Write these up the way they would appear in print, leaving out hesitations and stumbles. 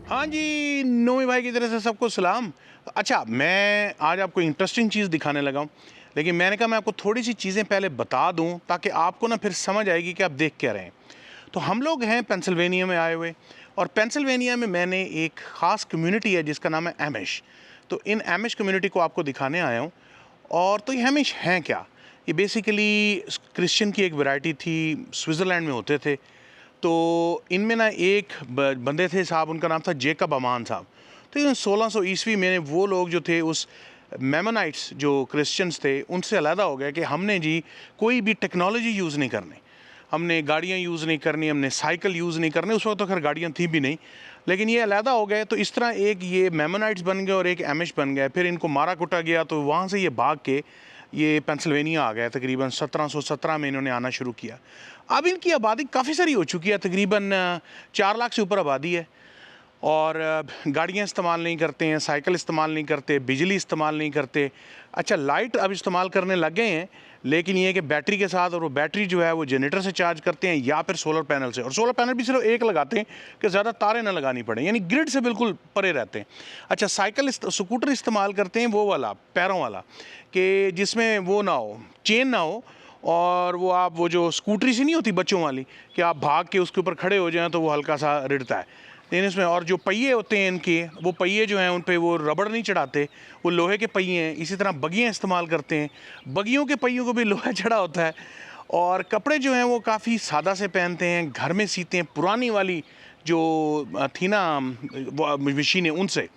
हाँ जी, नोमी भाई की तरफ से सबको सलाम। अच्छा, मैं आज आपको इंटरेस्टिंग चीज़ दिखाने लगा हूँ, लेकिन मैंने कहा मैं आपको थोड़ी-सी चीज़ें पहले बता दूँ ताकि आपको ना फिर समझ आएगी कि आप देख क्या रहे हैं। तो हम लोग हैं पेंसिल्वेनिया में आए हुए, और पेंसिल्वेनिया में मैंने एक ख़ास कम्युनिटी है जिसका नाम है एमिश। तो इन एमिश कम्युनिटी को आपको दिखाने आया हूँ। और तो ये एमिश हैं क्या? ये बेसिकली क्रिश्चियन की एक वैरायटी थी, स्विट्ज़रलैंड में होते थे। तो इनमें ना एक बंदे थे साहब, उनका नाम था जेकब अमान साहब। तो इन 1600 ईस्वी में वो लोग जो थे उस मेमोनाइट्स जो क्रिश्चियंस थे उनसे अलहदा हो गया कि हमने जी कोई भी टेक्नोलॉजी यूज़ नहीं करनी, हमने गाड़ियाँ यूज़ नहीं करनी, हमने साइकिल यूज़ नहीं करनी। उस वक्त तो खैर गाड़ियाँ थी भी नहीं, लेकिन ये अलहदा हो गए। तो इस तरह एक ये मेमोनाइट्स बन गए और एक एमिश बन गए। फिर इनको मारा कुटा गया, तो वहाँ से ये भाग के ये पेंसिल्वेनिया आ गया। तकरीबन 1717 में इन्होंने आना शुरू किया। अब इनकी आबादी काफ़ी सारी हो चुकी है, तकरीबन 4 लाख से ऊपर आबादी है। और गाड़ियाँ इस्तेमाल नहीं करते हैं, साइकिल इस्तेमाल नहीं करते, बिजली इस्तेमाल नहीं करते। अच्छा, लाइट अब इस्तेमाल करने लग गए हैं, लेकिन ये है कि बैटरी के साथ, और वो बैटरी जो है वो जनरेटर से चार्ज करते हैं या फिर सोलर पैनल से। और सोलर पैनल भी सिर्फ एक लगाते हैं कि ज़्यादा तारें ना लगानी पड़े, यानी ग्रिड से बिल्कुल परे रहते हैं। अच्छा, स्कूटर इस्तेमाल करते हैं, वो वाला पैरों वाला, कि जिसमें वो ना हो, चेन ना हो, और वो जो स्कूटरी सी नहीं होती बच्चों वाली, कि आप भाग के उसके ऊपर खड़े हो जाएं तो वो हल्का सा रिड़ता है। लेकिन इसमें और जो पहिए होते हैं इनके, वो पहिए जो हैं उन पे वो रबड़ नहीं चढ़ाते, वो लोहे के पहिए हैं। इसी तरह बगियाँ इस्तेमाल करते हैं, बगियों के पहियों को भी लोहा चढ़ा होता है। और कपड़े जो हैं वो काफ़ी सादा से पहनते हैं, घर में सीते हैं, पुरानी वाली जो थी ना वो मशीनें, उनसे।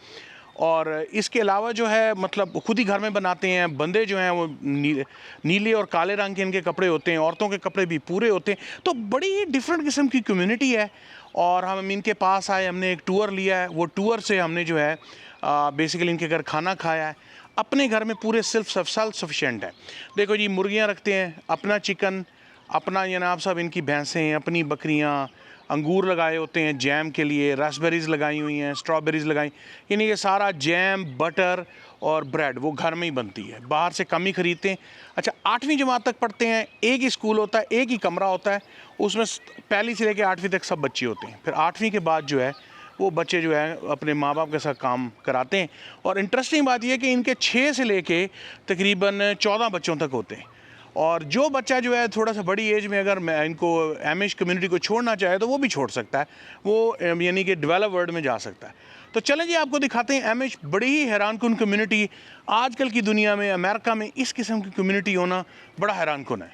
और इसके अलावा जो है मतलब खुद ही घर में बनाते हैं। बंदे जो हैं वो नीले और काले रंग के इनके कपड़े होते हैं, औरतों के कपड़े भी पूरे होते हैं। तो बड़ी ही डिफरेंट किस्म की कम्युनिटी है। और हम इनके पास आए, हमने एक टूर लिया है। वो टूर से हमने जो है बेसिकली इनके घर खाना खाया है। अपने घर में पूरे सेल्फ सफिशेंट है। देखो जी, मुर्गियाँ रखते हैं, अपना चिकन, अपना जनाब साहब इनकी भैंसें, अपनी बकरियाँ, अंगूर लगाए होते हैं जैम के लिए, रास्पबेरीज़ लगाई हुई हैं, स्ट्रॉबेरीज़ लगाई, यानी ये सारा जैम, बटर और ब्रेड वो घर में ही बनती है, बाहर से कम ही ख़रीदते हैं। अच्छा, 8वीं जमात तक पढ़ते हैं, एक ही स्कूल होता है, एक ही कमरा होता है, उसमें पहली से लेकर 8वीं तक सब बच्चे होते हैं। फिर 8वीं के बाद जो है वो बच्चे जो है अपने माँ बाप के साथ काम कराते हैं। और इंटरेस्टिंग बात यह है कि इनके 6 से लेके तकरीबन 14 बच्चों तक होते हैं। और जो बच्चा जो है थोड़ा सा बड़ी एज में अगर मैं इनको एमिश कम्युनिटी को छोड़ना चाहे तो वो भी छोड़ सकता है, वो यानी कि डेवलप वर्ल्ड में जा सकता है। तो चलें जी, आपको दिखाते हैं एमिश, बड़ी ही हैरान कुन कम्युनिटी। आजकल की दुनिया में, अमेरिका में इस किस्म की कम्युनिटी होना बड़ा हैरान कुन है।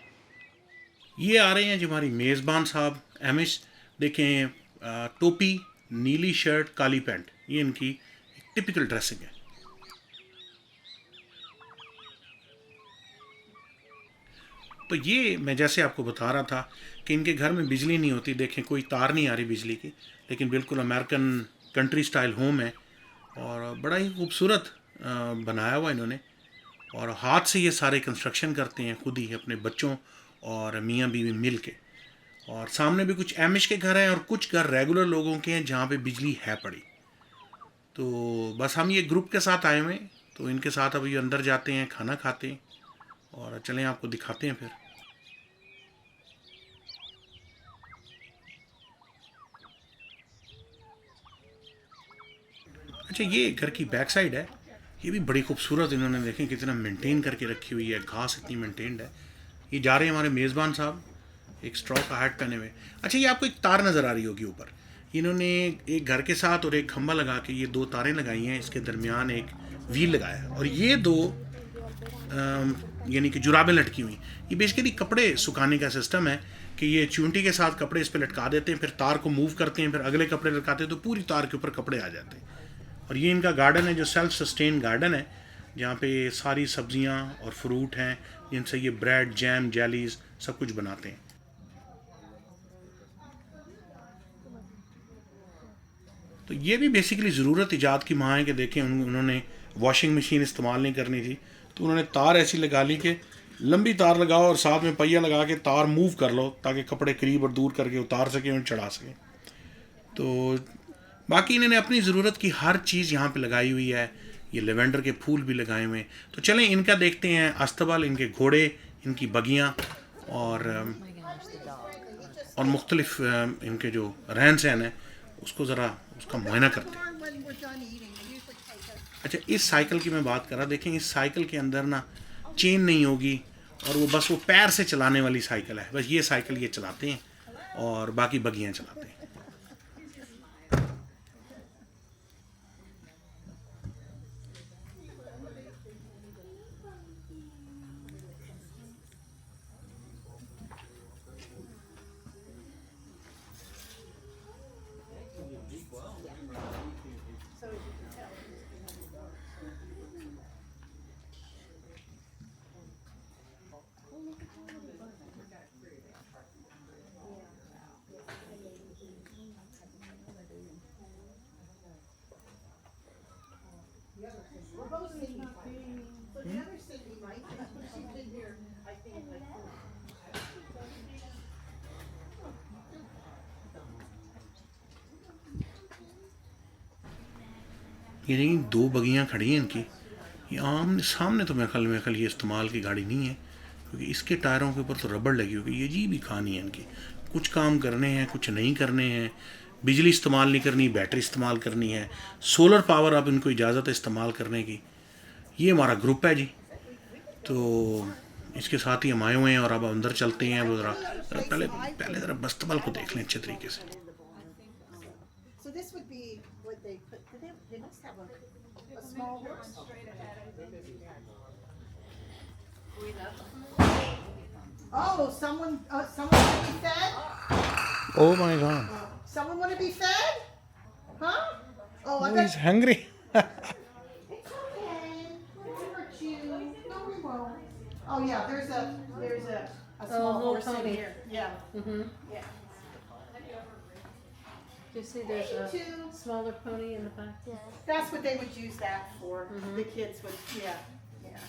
ये आ रहे हैं जी हमारी मेज़बान साहब एमिश। देखें, टोपी, नीली शर्ट, काली पैंट, ये इनकी टिपिकल ड्रेसिंग है। तो ये मैं जैसे आपको बता रहा था कि इनके घर में बिजली नहीं होती। देखें, कोई तार नहीं आ रही बिजली की, लेकिन बिल्कुल अमेरिकन कंट्री स्टाइल होम है। और बड़ा ही खूबसूरत बनाया हुआ इन्होंने। और हाथ से ये सारे कंस्ट्रक्शन करते हैं खुद ही, अपने बच्चों और मियाँ बीवी मिल के। और सामने भी कुछ एमिश के घर हैं और कुछ घर रेगुलर लोगों के हैं जहाँ पे बिजली है पड़ी। तो बस हम ये ग्रुप के साथ आए हुए हैं, तो इनके साथ अभी अंदर जाते हैं, खाना खाते हैं, और चलें आपको दिखाते हैं फिर। अच्छा, ये घर की बैक साइड है, ये भी बड़ी खूबसूरत इन्होंने देखें कितना मेंटेन करके रखी हुई है, घास इतनी मेंटेन्ड है। ये जा रहे हैं हमारे मेज़बान साहब, एक स्ट्रॉ का हैट पहने हुए। अच्छा, ये आपको एक तार नज़र आ रही होगी ऊपर, इन्होंने एक घर के साथ और एक खंभा लगा के ये 2 तारें लगाई हैं, इसके दरमियान एक व्हील लगाया है, और ये 2 यानी कि जुराबें लटकी हुई। ये बेसिकली कपड़े सुखाने का सिस्टम है कि ये चूंटी के साथ कपड़े इस पर लटका देते हैं, फिर तार को मूव करते हैं, फिर अगले कपड़े लटकाते हैं, तो पूरी तार के ऊपर कपड़े आ जाते हैं। और ये इनका गार्डन है जो सेल्फ सस्टेन गार्डन है, जहाँ पे सारी सब्जियाँ और फ्रूट हैं जिनसे ये ब्रेड, जैम, जेलीज सब कुछ बनाते हैं। तो ये भी बेसिकली ज़रूरत ईजाद की माँ है कि देखें, उन्होंने वॉशिंग मशीन इस्तेमाल नहीं करनी थी, तो उन्होंने तार ऐसी लगा ली कि लंबी तार लगाओ और साथ में पहिया लगा के तार मूव कर लो ताकि कपड़े करीब और दूर करके उतार सकें और चढ़ा सकें। तो बाकी इन्होंने अपनी ज़रूरत की हर चीज़ यहाँ पे लगाई हुई है। ये लेवेंडर के फूल भी लगाए हुए हैं। तो चलें इनका देखते हैं अस्तबल, इनके घोड़े, इनकी बगियाँ, और मुख्तलिफ इनके जो रहन सहन है उसको ज़रा उसका मुआयना करते हैं। अच्छा, इस साइकिल की मैं बात कर रहा, देखें इस साइकिल के अंदर ना चेन नहीं होगी और वो बस वो पैर से चलाने वाली साइकिल है, बस ये साइकिल ये चलाते हैं और बाकी बगियां चलाते हैं। ये देखिए 2 बगियां खड़ी हैं इनकी, ये आमने सामने तो मेरे ख्याल ये इस्तेमाल की गाड़ी नहीं है, क्योंकि इसके टायरों के ऊपर तो रबड़ लगी होगी। ये अजीब ही कहानी है इनकी, कुछ काम करने हैं कुछ नहीं करने हैं, बिजली इस्तेमाल नहीं करनी, बैटरी इस्तेमाल करनी है, सोलर पावर अब इनको इजाज़त है इस्तेमाल करने की। ये हमारा ग्रुप है जी, तो इसके साथ ही हम आए हुए हैं और अब अंदर चलते हैं। वो ज़रा पहले पहले ज़रा बस्तबल को देख लें अच्छे तरीके से। Oh, someone want to be fed? Oh my God! Someone want to be fed? Huh? Oh, I Oh, bet. he's hungry. It's okay. We won't hurt you. No, we won't. Oh yeah, there's a small little horse in pony. here. Yeah. Mm-hmm. Yeah. Do you see there's Me a too. smaller pony in the back? That's what they would use that for. The kids would. Yeah. Yeah.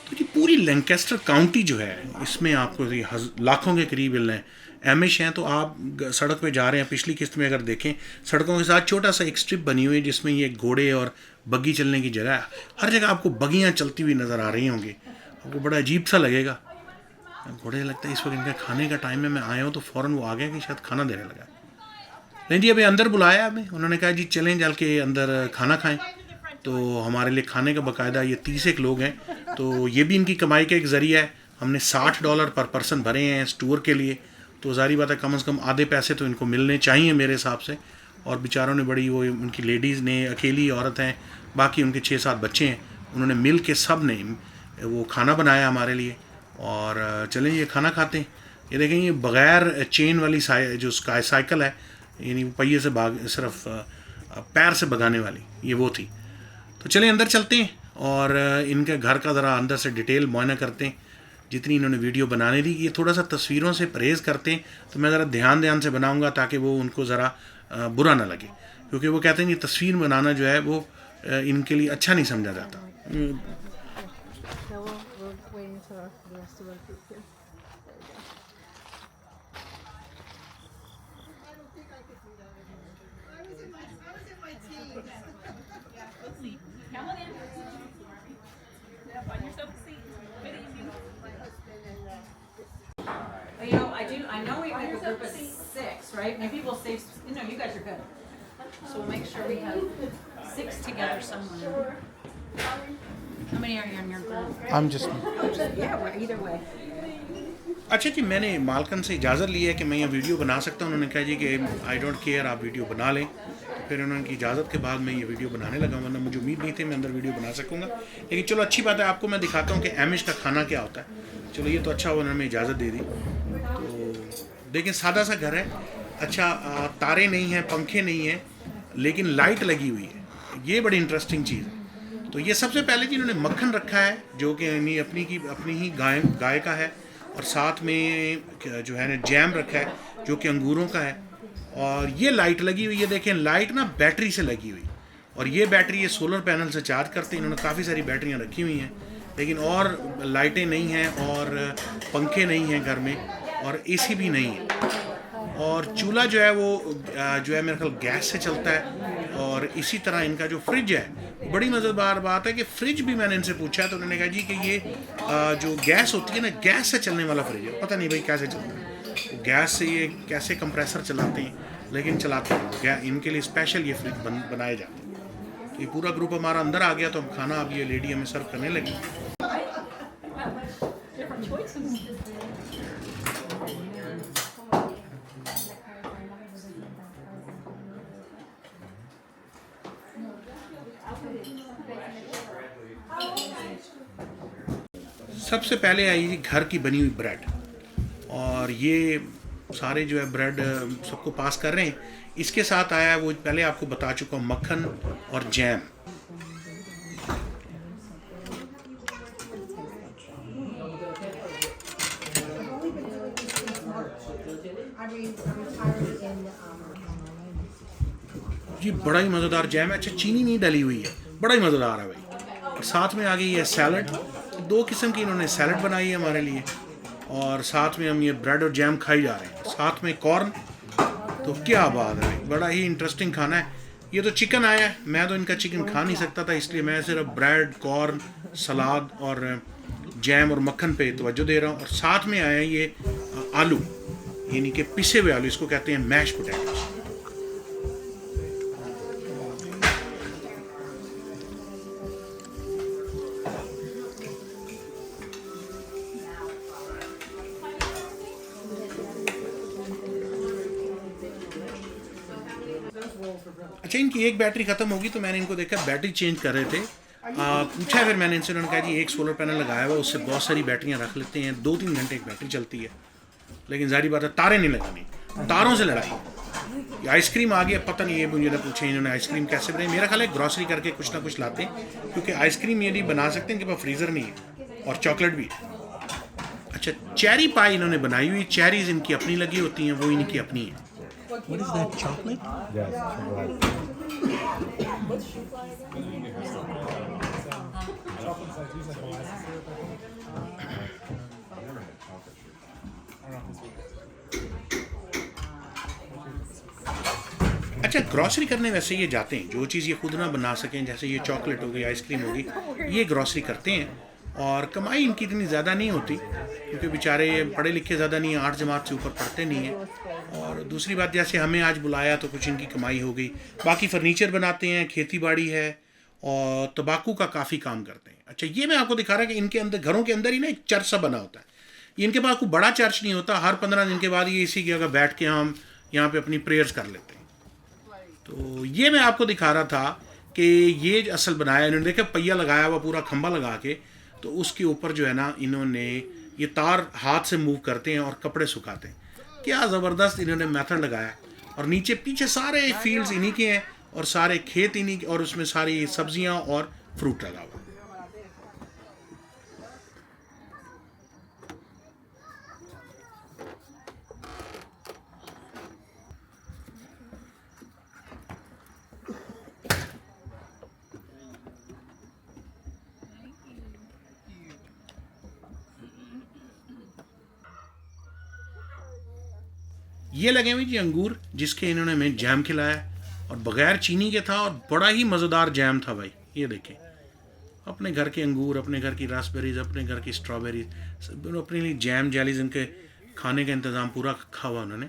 तो जी पूरी Lancaster county जो है इसमें आपको लाखों के करीब Amish हैं। तो आप सड़क पे जा रहे हैं, पिछली किस्त में अगर देखें सड़कों के साथ छोटा सा एक स्ट्रिप बनी हुई है जिसमें ये घोड़े और बग्गी चलने की जगह है। हर जगह आपको बगियां चलती हुई नज़र आ रही होंगी, आपको बड़ा अजीब सा लगेगा। घोड़े लगता है इस वक्त इनका खाने का टाइम है, मैं आया हूँ तो फ़ौरन वो आ गया कि शायद खाना देने लगा। नहीं जी, अभी अंदर बुलाया हमें, उन्होंने कहा जी चलें चल के अंदर खाना खाएँ। तो हमारे लिए खाने का बाकायदा ये 30 एक लोग हैं, तो ये भी इनकी कमाई का एक ज़रिया है। हमने $60 पर पर्सन भरे हैं इस टूर के लिए, तो ज़ाहिर बात है कम से कम आधे पैसे तो इनको मिलने चाहिए मेरे हिसाब से। और बेचारों ने बड़ी, वो उनकी लेडीज़ ने, अकेली औरत हैं, बाकी उनके 6-7 बच्चे हैं, उन्होंने मिल के सब ने वो खाना बनाया हमारे लिए। और चलें ये खाना खाते हैं। ये देखें ये बग़ैर चेन वाली जो साइकिल है, यानी पहिए से सिर्फ पैर से भगाने वाली, ये वो थी। तो चलें अंदर चलते हैं और इनके घर का ज़रा अंदर से डिटेल मुआयना करते हैं। जितनी इन्होंने वीडियो बनाने दी, ये थोड़ा सा तस्वीरों से परहेज़ करते हैं, तो मैं ज़रा ध्यान से बनाऊंगा ताकि वो उनको ज़रा बुरा ना लगे, क्योंकि वो कहते हैं कि तस्वीर बनाना जो है वो इनके लिए अच्छा नहीं समझा जाता। No, we're waiting for the rest of our group here. Come on in. Yeah, find yourself a seat. Good evening. I know we have a group of 6, right? Maybe we'll save, no, you guys are good. So we'll make sure we have 6 together somewhere. How many are you in your group? I'm just Yeah, we're either way. अच्छा जी, मैंने मालकन से इजाज़त ली है कि मैं ये video बना सकता हूँ। उन्होंने कहा जी कि आई डोंट केयर, आप वीडियो बना लें। फिर उन्होंने इजाज़त के बाद मैं ये वीडियो बनाने लगा, वरना मुझे उम्मीद नहीं थी मैं अंदर वीडियो बना सकूँगा। लेकिन चलो अच्छी बात है, आपको मैं दिखाता हूँ कि एमिश का खाना क्या होता है। चलो ये तो अच्छा हुआ उन्होंने इजाज़त दे दी। तो देखिए सादा सा घर है, अच्छा तारे नहीं हैं, पंखे नहीं हैं, लेकिन लाइट लगी हुई है। ये बड़ी इंटरेस्टिंग चीज़ है। तो ये सबसे पहले जी इन्होंने मक्खन रखा है जो कि अपनी ही गाय का है, और साथ में जो है ना जैम रखा है जो कि अंगूरों का है। और ये लाइट लगी हुई है, देखें लाइट ना बैटरी से लगी हुई, और ये बैटरी ये सोलर पैनल से चार्ज करते हैं। इन्होंने काफ़ी सारी बैटरियाँ रखी हुई हैं, लेकिन और लाइटें नहीं हैं और पंखे नहीं हैं घर में, और एसी भी नहीं है। और चूल्हा जो है वो जो है मेरे ख्याल गैस से चलता है। और इसी तरह इनका जो फ्रिज है, बड़ी मज़ेदार बात है कि फ्रिज भी मैंने इनसे पूछा तो उन्होंने कहा जी कि ये जो गैस होती है ना, गैस से चलने वाला फ्रिज है। पता नहीं भाई कैसे चलता है, वो गैस से ये कैसे कंप्रेसर चलाते हैं, लेकिन चलाते हैं इनके लिए स्पेशल ये फ्रिज बनाए जाते हैं। तो ये पूरा ग्रुप हमारा अंदर आ गया, तो हम खाना अब ये लेडी हमें सर्व करने लगी। Different choices. सबसे पहले आई जी घर की बनी हुई ब्रेड, और ये सारे जो है ब्रेड सबको पास कर रहे हैं। इसके साथ आया है वो पहले आपको बता चुका हूँ, मक्खन और जैम। ये बड़ा ही मज़ेदार जैम है। अच्छा, चीनी नहीं डली हुई है, बड़ा ही मज़ेदार है भाई। और साथ में आ गई है सैलड, 2 किस्म की इन्होंने सैलड बनाई है हमारे लिए, और साथ में हम ये ब्रेड और जैम खाई जा रहे हैं, साथ में कॉर्न। तो क्या बात है भाई, बड़ा ही इंटरेस्टिंग खाना है। ये तो चिकन आया है, मैं तो इनका चिकन खा नहीं सकता था, इसलिए मैं सिर्फ ब्रेड, कॉर्न, सलाद और जैम और मक्खन पे तवज्जो दे रहा हूँ। और साथ में आया ये आलू, यानी कि पिसे हुए आलू, इसको कहते हैं मैश पोटैटोस। अच्छा, इनकी एक बैटरी ख़त्म होगी तो मैंने इनको देखा बैटरी चेंज कर रहे थे। पूछा फिर मैंने इनसे, उन्होंने कहा जी एक सोलर पैनल लगाया हुआ, उससे बहुत सारी बैटरियाँ रख लेते हैं, 2-3 घंटे एक बैटरी चलती है। लेकिन जारी बात है, तारे नहीं लगानी, तारों से लड़ाई। ये आइसक्रीम आ गया, पता नहीं, ये मुझे ना पूछे इन्होंने आइसक्रीम कैसे बनाई। मेरा ख्याल है ग्रॉसरी करके कुछ ना कुछ लाते हैं, क्योंकि आइसक्रीम ये नहीं बना सकते, इनके पास फ्रीज़र नहीं है, और चॉकलेट भी। अच्छा, चेरी पाई इन्होंने बनाई हुई, चेरीज इनकी अपनी लगी होती हैं, वो इनकी अपनी है। What is that, chocolate? Yes, chocolate. अच्छा, ग्रॉसरी करने वैसे ये जाते हैं, जो चीज़ ये खुद ना बना सकें, जैसे ये चॉकलेट हो गई, आइसक्रीम होगी, ये ग्रॉसरी करते हैं। और कमाई इनकी इतनी ज़्यादा नहीं होती, क्योंकि बेचारे पढ़े लिखे ज़्यादा नहीं हैं, 8 जमात से ऊपर पढ़ते नहीं हैं। और दूसरी बात, जैसे हमें आज बुलाया तो कुछ इनकी कमाई हो गई। बाकी फर्नीचर बनाते हैं, खेती बाड़ी है, और तंबाकू का काफ़ी काम करते हैं। अच्छा, ये मैं आपको दिखा रहा कि इनके अंदर, घरों के अंदर ही ना एक चर्च सा बना होता है। इनके पास कोई बड़ा चर्च नहीं होता, हर 15 दिन के बाद ये इसी की जगह बैठ के हम यहाँ पे अपनी प्रेयर्स कर लेते हैं। तो ये मैं आपको दिखा रहा था कि ये असल बनाया इन्होंने, देखा पहिया लगाया हुआ पूरा खंबा लगा के, तो उसके ऊपर जो है ना इन्होंने ये तार हाथ से मूव करते हैं और कपड़े सुखाते हैं। क्या ज़बरदस्त इन्होंने मेथड लगाया। और नीचे पीछे सारे फील्ड्स इन्हीं के हैं, और सारे खेत इन्हीं के, और उसमें सारी सब्जियां और फ्रूट लगा हुआ। ये लगे हुए जी अंगूर, जिसके इन्होंने हमें जैम खिलाया, और बग़ैर चीनी के था, और बड़ा ही मज़ेदार जैम था भाई। ये देखें, अपने घर के अंगूर, अपने घर की रास्पबेरीज, अपने घर की स्ट्रॉबेरीज, अपने लिए जैम जेलीज, इनके खाने का इंतज़ाम पूरा रखा हुआ उन्होंने।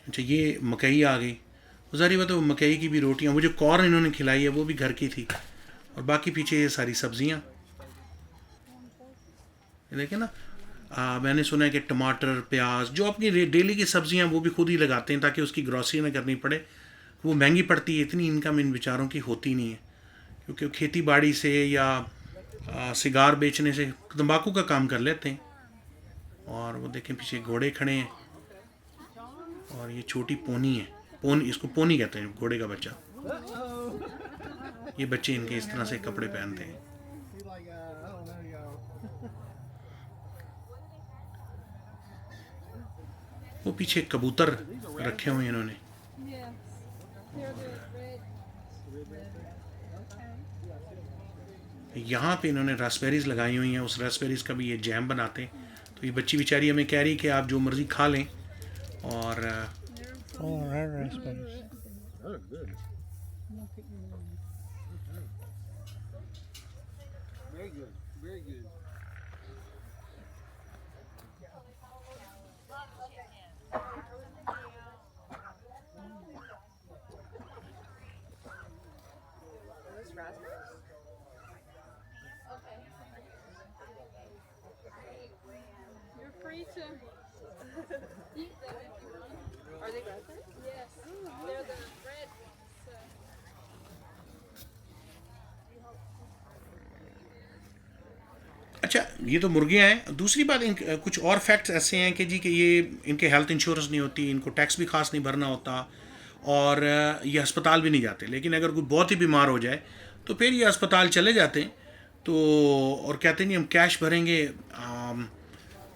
अच्छा, ये मकई आ गई, ज़ाहिर बात है वो मकई की भी रोटियाँ, वो जो कॉर्न इन्होंने खिलाई है वो भी घर की थी, और बाकी पीछे ये सारी सब्जियाँ। देखें ना, मैंने सुना है कि टमाटर, प्याज, जो अपनी डेली की सब्जियां वो भी खुद ही लगाते हैं, ताकि उसकी ग्रॉसरी ना करनी पड़े। वो महंगी पड़ती है, इतनी इनकम इन बेचारों की होती नहीं है, क्योंकि खेती बाड़ी से या सिगार बेचने से तंबाकू का काम कर लेते हैं। और वो देखें पीछे घोड़े खड़े हैं, और ये छोटी पोनी है, पोनी, इसको पोनी कहते हैं, घोड़े का बच्चा। ये बच्चे इनके इस तरह से कपड़े पहनते हैं। वो पीछे कबूतर रखे हुए हैं इन्होंने। यहाँ पे इन्होंने रास्पबेरीज लगाई हुई हैं, उस रास्पबेरीज का भी ये जैम बनाते हैं। तो ये बच्ची बेचारी हमें कह रही है कि आप जो मर्ज़ी खा लें। और Very good. You're free to eat them if you want. Are they raspberries? Yes. They're the red ones. So. अच्छा, ये तो मुर्गियाँ हैं। दूसरी बात, कुछ और फैक्ट्स ऐसे हैं कि जी कि ये इनके हेल्थ इंश्योरेंस नहीं होती, इनको टैक्स भी खास नहीं भरना होता, और ये अस्पताल भी नहीं जाते। लेकिन अगर कोई बहुत ही बीमार हो जाए तो फिर ये अस्पताल चले जाते हैं, तो और कहते नहीं हम कैश भरेंगे।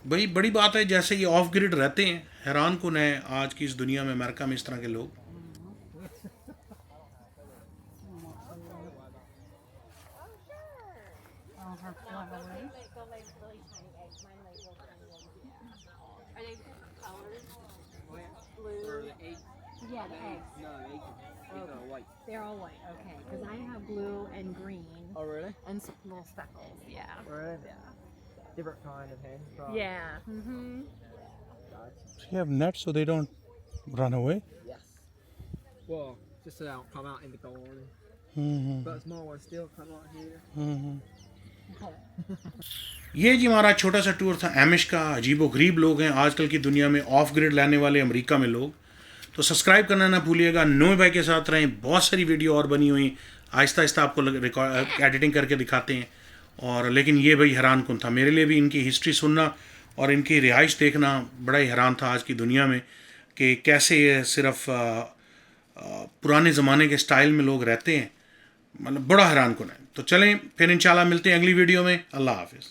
बड़ी बड़ी बात है, जैसे ये ऑफ ग्रिड रहते हैं। हैरान कुन है आज की इस दुनिया में, अमेरिका में, इस तरह के लोग। Are they colored? Yeah, the eggs. No, eggs are white. They're all white. Okay, because I have blue and green Oh, really? and little speckles. Yeah. Really? Different kind of hen. Yeah. Mm-hmm. You have nets so they don't run away. Yes. Well, just so they don't come out in the garden. But small ones still come out here. ये जी हमारा छोटा सा tour था Amish का। अजीबो गरीब लोग हैं आजकल की दुनिया में, ऑफ ग्रिड लाने वाले अमेरिका में लोग। तो सब्सक्राइब करना ना भूलिएगा। नोए भाई के साथ रहें, बहुत सारी वीडियो और बनी हुई, आहिस्ता आहिस्ता आपको रिकॉर्ड एडिटिंग करके दिखाते हैं। और लेकिन ये भाई हैरान कुन था मेरे लिए भी, इनकी हिस्ट्री सुनना और इनकी रिहाइश देखना बड़ा ही हैरान था आज की दुनिया में, कि कैसे ये सिर्फ पुराने ज़माने के स्टाइल में लोग रहते हैं। मतलब बड़ा हैरान कुन है। तो चलें फिर इंशाल्लाह मिलते हैं अगली वीडियो में। अल्लाह हाफिज़।